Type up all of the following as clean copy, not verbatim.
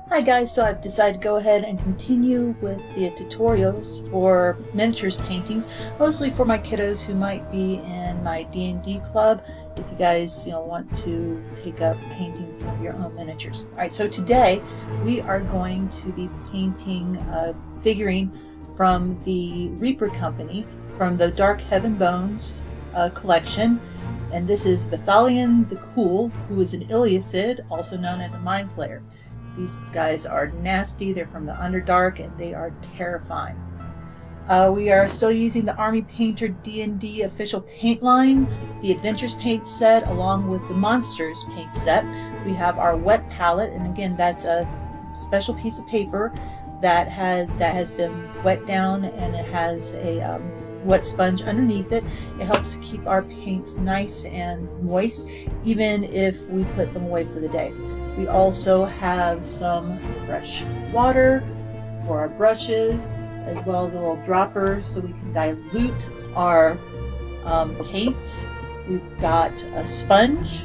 Hi guys, so I've decided to go ahead and continue with the tutorials for miniatures paintings, mostly for my kiddos who might be in my D&D club. If you guys want to take up painting some of your own miniatures. Alright, so today we are going to be painting a figurine from the Reaper Company from the Dark Heaven Bones collection. And this is Bethalion the Cool, who is an Iliathid, also known as a Mind Flayer. These guys are nasty, they're from the Underdark, and they are terrifying. We are still using the Army Painter D&D official paint line, the Adventures paint set, along with the Monsters paint set. We have our wet palette, and again, that's a special piece of paper that has been wet down, and it has a wet sponge underneath it. It helps to keep our paints nice and moist, even if we put them away for the day. We also have some fresh water for our brushes, as well as a little dropper so we can dilute our paints. We've got a sponge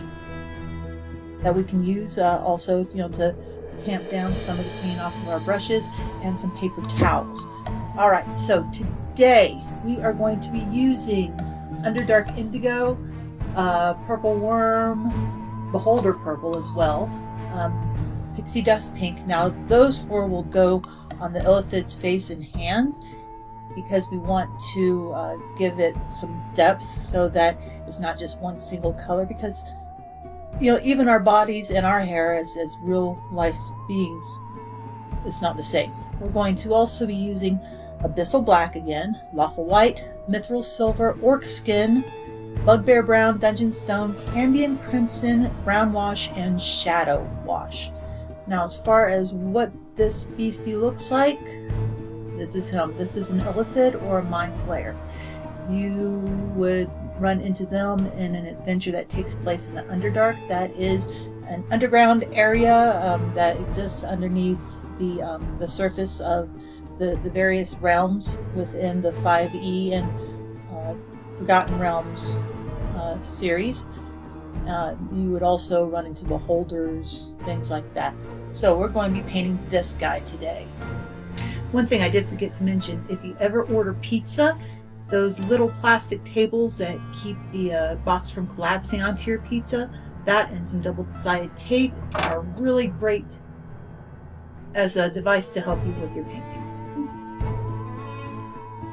that we can use also to tamp down some of the paint off of our brushes, and some paper towels. Alright, so today we are going to be using Underdark Indigo, Purple Worm, Beholder Purple as well, Pixie Dust Pink. Now those four will go on the Illithid's face and hands because we want to give it some depth so that it's not just one single color, because even our bodies and our hair as real life beings, it's not the same. We're going to also be using Abyssal Black again, Lawful White, Mithril Silver, Orc Skin, Bugbear Brown, Dungeon Stone, Cambion Crimson, Brown Wash, and Shadow Wash. Now, as far as what this beastie looks like, this is him. This is an Illithid or a Mind Flayer. You would run into them in an adventure that takes place in the Underdark. That is an underground area that exists underneath the surface of the various realms within the 5e and Forgotten Realms series. You would also run into beholders, things like that. So we're going to be painting this guy today. One thing I did forget to mention, if you ever order pizza, those little plastic tables that keep the box from collapsing onto your pizza, that and some double-sided tape are really great as a device to help you with your painting.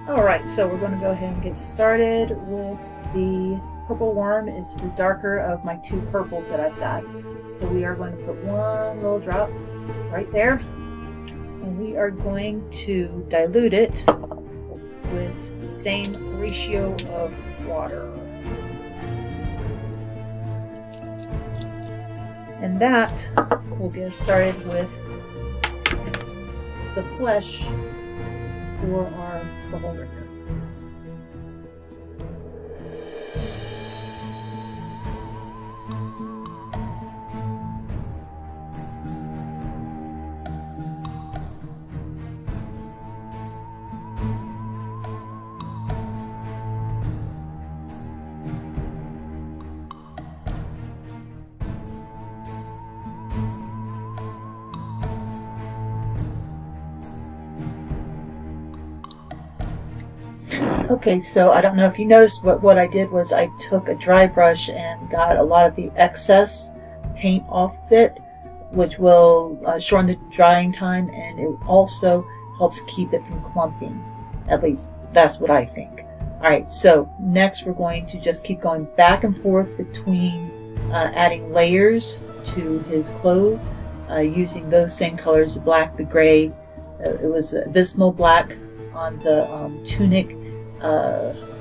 Alright, so we're going to go ahead and get started with the Purple Worm. It's the darker of my two purples that I've got. So we are going to put one little drop right there, and we are going to dilute it with the same ratio of water. And that will get us started with the flesh for our beholder here. Okay, so I don't know if you noticed, but what I did was I took a dry brush and got a lot of the excess paint off of it, which will shorten the drying time, and it also helps keep it from clumping. At least that's what I think. Alright, so next we're going to just keep going back and forth between adding layers to his clothes, using those same colors, the black, the gray. It was abysmal black on the tunic,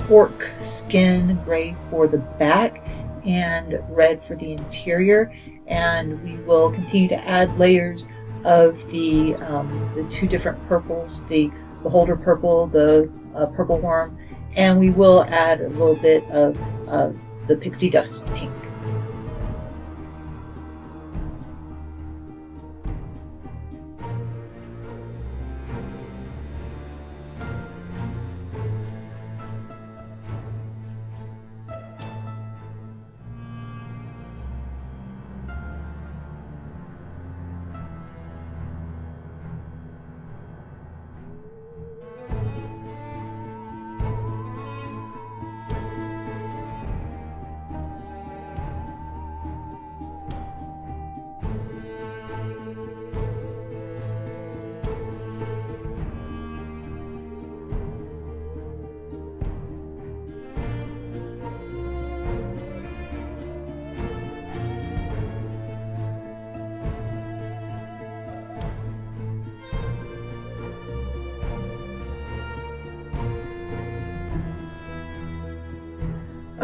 orc skin gray for the back, and red for the interior. And we will continue to add layers of the two different purples, the Beholder Purple, the Purple Worm, and we will add a little bit of the Pixie Dust Pink.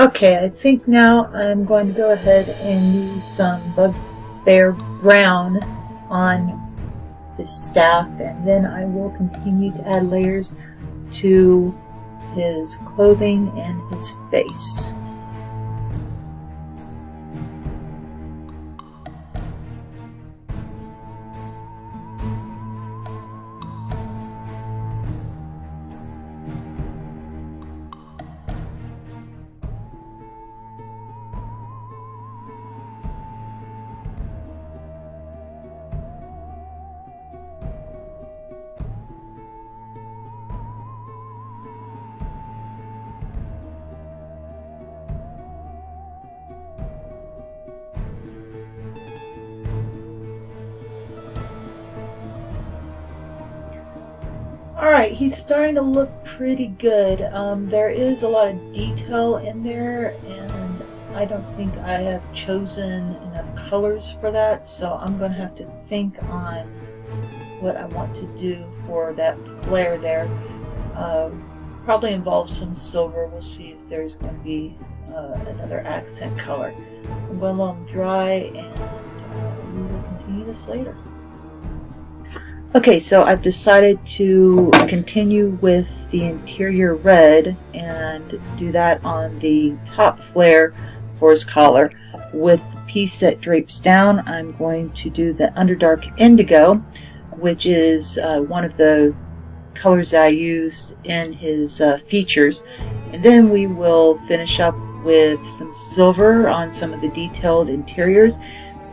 Okay, I think now I'm going to go ahead and use some Bugbear Brown on his staff, and then I will continue to add layers to his clothing and his face. Alright, he's starting to look pretty good. There is a lot of detail in there, and I don't think I have chosen enough colors for that, so I'm going to have to think on what I want to do for that flare there. Probably involves some silver. We'll see if there's going to be another accent color. I'm going to let them dry, and we will continue this later. Okay, so I've decided to continue with the interior red and do that on the top flare for his collar. With the piece that drapes down, I'm going to do the Underdark Indigo, which is one of the colors I used in his features. And then we will finish up with some silver on some of the detailed interiors.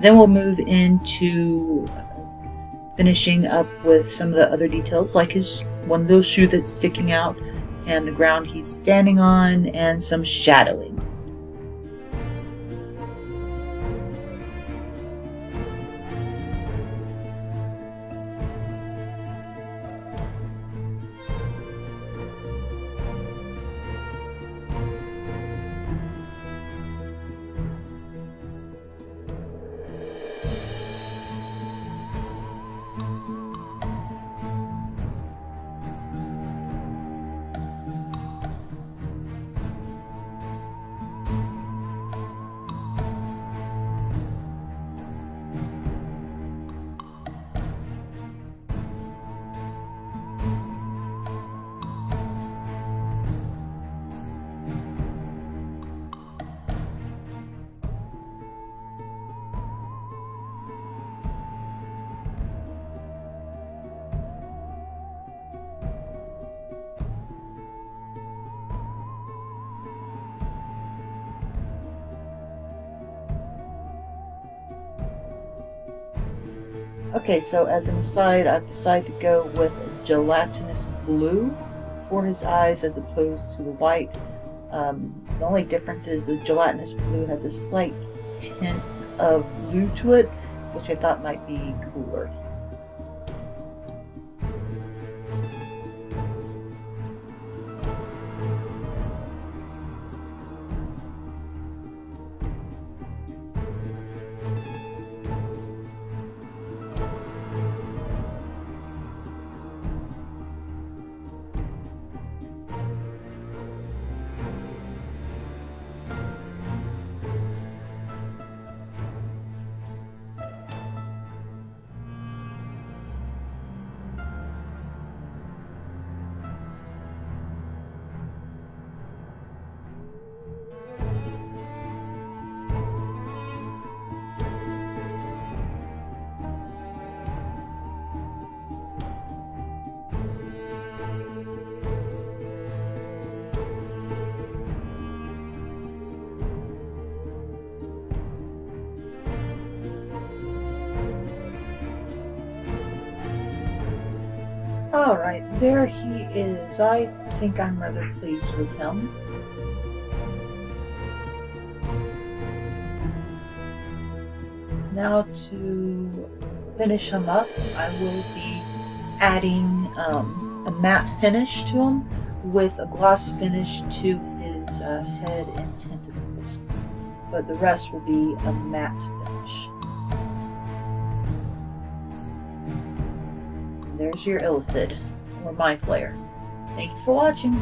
Then we'll move into finishing up with some of the other details, like his one little shoe that's sticking out and the ground he's standing on, and some shadowing. Okay, so as an aside, I've decided to go with a gelatinous blue for his eyes as opposed to the white. The only difference is the gelatinous blue has a slight tint of blue to it, which I thought might be cooler. Alright, there he is. I think I'm rather pleased with him. Now to finish him up, I will be adding a matte finish to him with a gloss finish to his head and tentacles. But the rest will be a matte finish. There's your Illithid, or my Flayer. Thank you for watching.